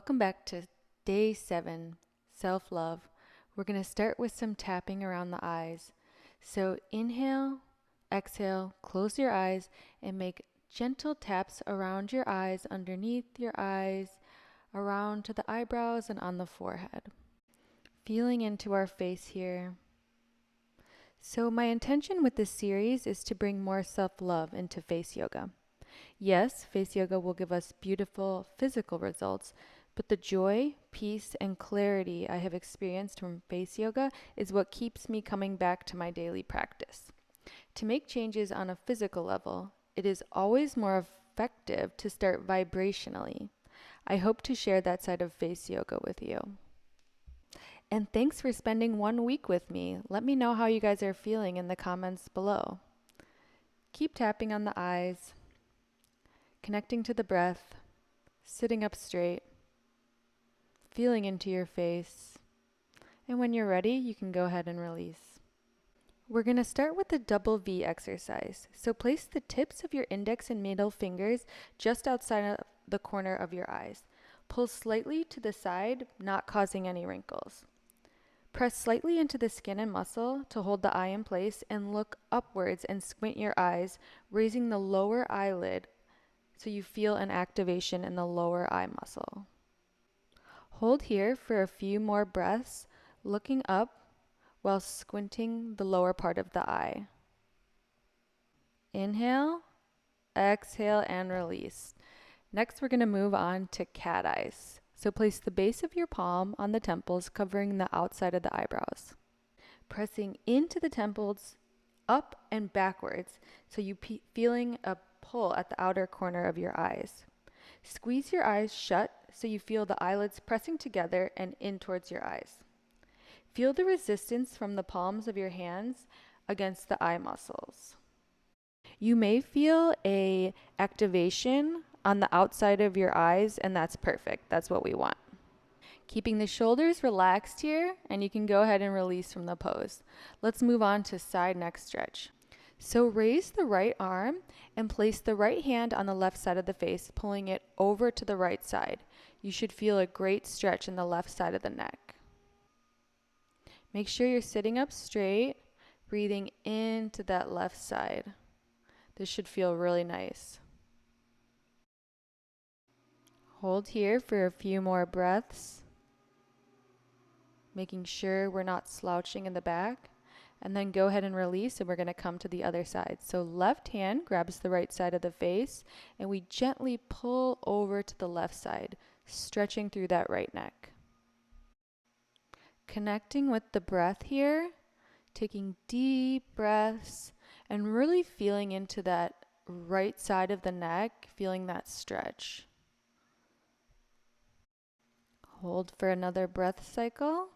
Welcome back to day 7, self-love. We're going to start with some tapping around the eyes. So inhale, exhale, close your eyes and make gentle taps around your eyes, underneath your eyes, around to the eyebrows and on the forehead. Feeling into our face here. So my intention with this series is to bring more self-love into face yoga. Yes, face yoga will give us beautiful physical results, but the joy, peace, and clarity I have experienced from face yoga is what keeps me coming back to my daily practice. To make changes on a physical level, it is always more effective to start vibrationally. I hope to share that side of face yoga with you. And thanks for spending 1 week with me. Let me know how you guys are feeling in the comments below. Keep tapping on the eyes, connecting to the breath, sitting up straight, feeling into your face. And when you're ready, you can go ahead and release. We're going to start with the double V exercise. So place the tips of your index and middle fingers just outside of the corner of your eyes. Pull slightly to the side, not causing any wrinkles. Press slightly into the skin and muscle to hold the eye in place and look upwards and squint your eyes, raising the lower eyelid so you feel an activation in the lower eye muscle. Hold here for a few more breaths, looking up while squinting the lower part of the eye. Inhale, exhale, and release. Next, we're going to move on to cat eyes. So place the base of your palm on the temples, covering the outside of the eyebrows. Pressing into the temples, up and backwards, so you feeling a pull at the outer corner of your eyes. Squeeze your eyes shut so you feel the eyelids pressing together and in towards your eyes. Feel the resistance from the palms of your hands against the eye muscles. You may feel an activation on the outside of your eyes, and that's perfect. That's what we want. Keeping the shoulders relaxed here, and you can go ahead and release from the pose. Let's move on to side neck stretch. So raise the right arm and place the right hand on the left side of the face, pulling it over to the right side. You should feel a great stretch in the left side of the neck. Make sure you're sitting up straight, breathing into that left side. This should feel really nice. Hold here for a few more breaths, making sure we're not slouching in the back. And then go ahead and release, and we're going to come to the other side. So left hand grabs the right side of the face, and we gently pull over to the left side, stretching through that right neck. Connecting with the breath here, taking deep breaths, and really feeling into that right side of the neck, feeling that stretch. Hold for another breath cycle.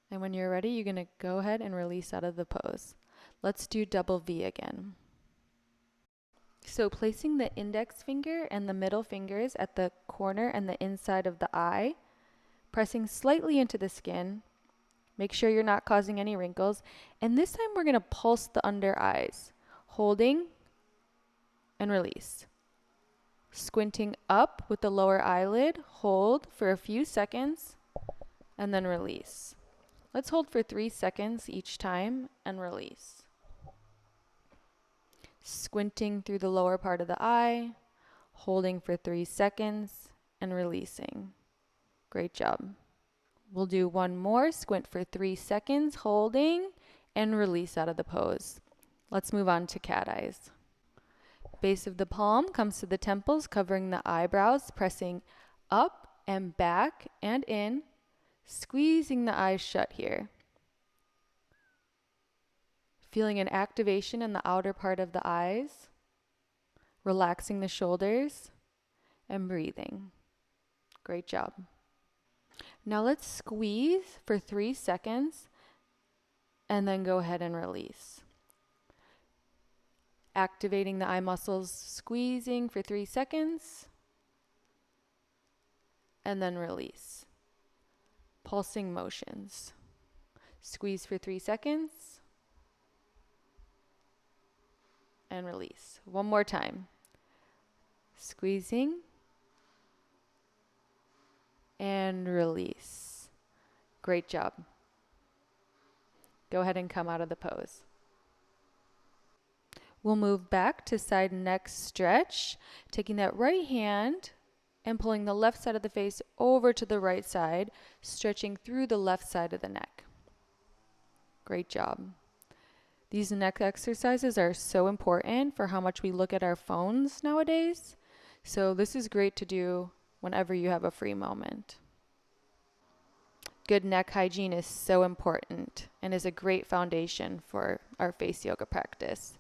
And when you're ready, you're going to go ahead and release out of the pose. Let's do double V again. So placing the index finger and the middle fingers at the corner and the inside of the eye, pressing slightly into the skin. Make sure you're not causing any wrinkles. And this time we're going to pulse the under eyes, holding and release. Squinting up with the lower eyelid, hold for a few seconds, and then release. Let's hold for 3 seconds each time and release. Squinting through the lower part of the eye, holding for 3 seconds and releasing. Great job. We'll do one more. Squint for 3 seconds, holding, and release out of the pose. Let's move on to cat eyes. Base of the palm comes to the temples, covering the eyebrows, pressing up and back and in, squeezing the eyes shut here. Feeling an activation in the outer part of the eyes, relaxing the shoulders, and breathing. Great job. Now let's squeeze for 3 seconds and then go ahead and release. Activating the eye muscles, squeezing for 3 seconds and then release. Pulsing motions. Squeeze for 3 seconds and release. One more time. Squeezing release. Great job. Go ahead and come out of the pose. We'll move back to side neck stretch, taking that right hand and pulling the left side of the face over to the right side, stretching through the left side of the neck. Great job. These neck exercises are so important for how much we look at our phones nowadays. So this is great to do whenever you have a free moment. Good neck hygiene is so important and is a great foundation for our face yoga practice.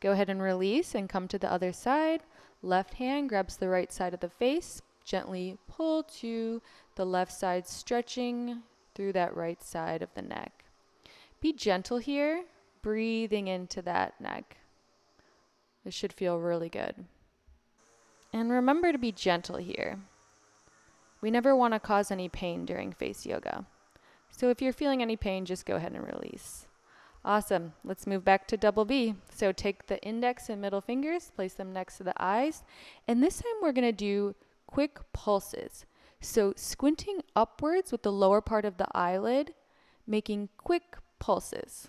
Go ahead and release and come to the other side. Left hand grabs the right side of the face. Gently pull to the left side, stretching through that right side of the neck. Be gentle here, breathing into that neck. It should feel really good. And remember to be gentle here. We never want to cause any pain during face yoga. So if you're feeling any pain, just go ahead and release. Awesome. Let's move back to double V. So take the index and middle fingers, place them next to the eyes. And this time we're going to do quick pulses. So squinting upwards with the lower part of the eyelid, making quick pulses.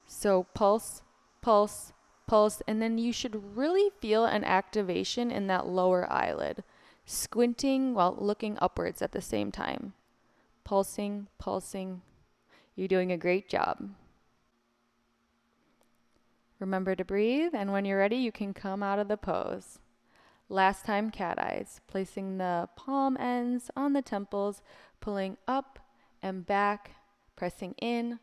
So pulse, pulse, pulse, and then you should really feel an activation in that lower eyelid, squinting while looking upwards at the same time. Pulsing, pulsing. You're doing a great job. Remember to breathe, and when you're ready, you can come out of the pose. Last time, cat eyes, placing the palm ends on the temples, pulling up and back, pressing in,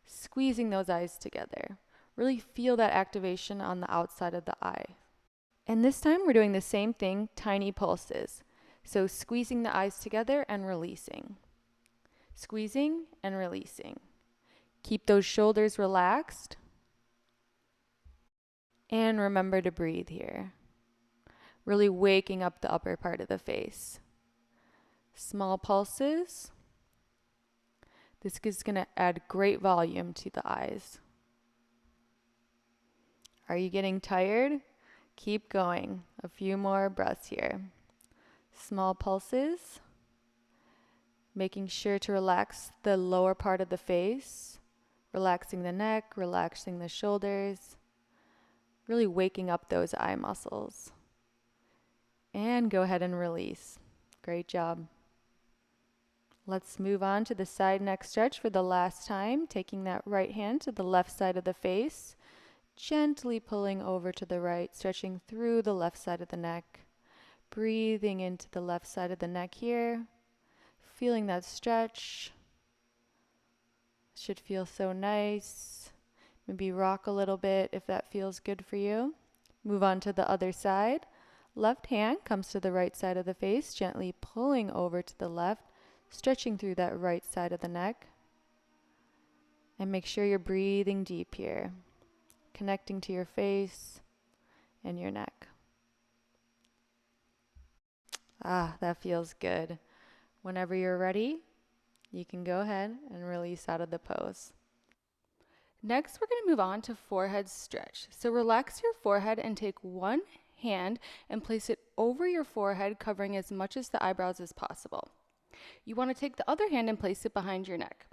squeezing those eyes together. Really feel that activation on the outside of the eye. And this time, we're doing the same thing, tiny pulses. So squeezing the eyes together and releasing. Squeezing and releasing. Keep those shoulders relaxed. And remember to breathe here. Really waking up the upper part of the face. Small pulses. This is going to add great volume to the eyes. Are you getting tired? Keep going. A few more breaths here. Small pulses. Making sure to relax the lower part of the face. Relaxing the neck, relaxing the shoulders. Really waking up those eye muscles. And go ahead and release. Great job. Let's move on to the side neck stretch for the last time, taking that right hand to the left side of the face, gently pulling over to the right, stretching through the left side of the neck, breathing into the left side of the neck here, feeling that stretch. Should feel so nice. Maybe rock a little bit if that feels good for you. Move on to the other side. Left hand comes to the right side of the face, gently pulling over to the left, stretching through that right side of the neck. And make sure you're breathing deep here, connecting to your face and your neck. Ah, that feels good. Whenever you're ready, you can go ahead and release out of the pose. Next, we're going to move on to forehead stretch. So relax your forehead and take one hand and place it over your forehead, covering as much as the eyebrows as possible. You want to take the other hand and place it behind your neck.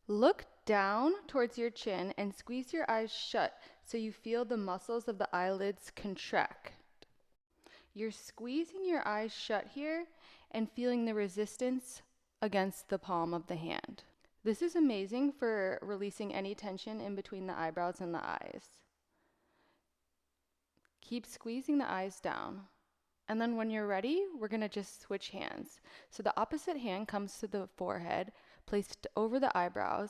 Look down towards your chin and squeeze your eyes shut so you feel the muscles of the eyelids contract. You're squeezing your eyes shut here and feeling the resistance against the palm of the hand. This is amazing for releasing any tension in between the eyebrows and the eyes. Keep squeezing the eyes down. And then when you're ready, we're going to just switch hands. So the opposite hand comes to the forehead, placed over the eyebrows,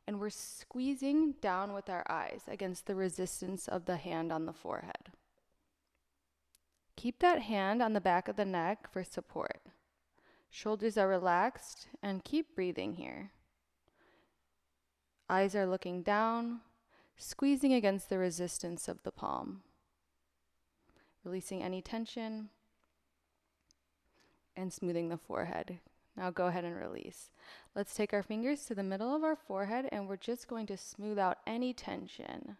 and we're squeezing down with our eyes against the resistance of the hand on the forehead. Keep that hand on the back of the neck for support. Shoulders are relaxed, and keep breathing here. Eyes are looking down, squeezing against the resistance of the palm. Releasing any tension and smoothing the forehead. Now go ahead and release. Let's take our fingers to the middle of our forehead and we're just going to smooth out any tension.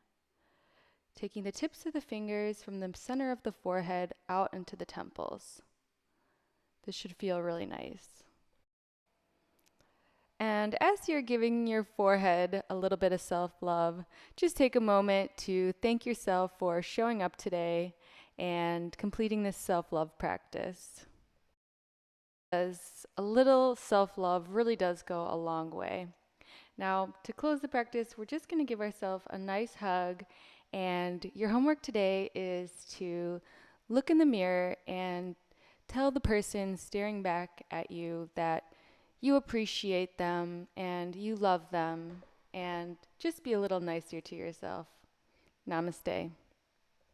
Taking the tips of the fingers from the center of the forehead out into the temples. This should feel really nice. And as you're giving your forehead a little bit of self-love, just take a moment to thank yourself for showing up today and completing this self-love practice. Because a little self-love really does go a long way. Now, to close the practice, we're just going to give ourselves a nice hug, and your homework today is to look in the mirror and tell the person staring back at you that you appreciate them and you love them, and just be a little nicer to yourself. Namaste.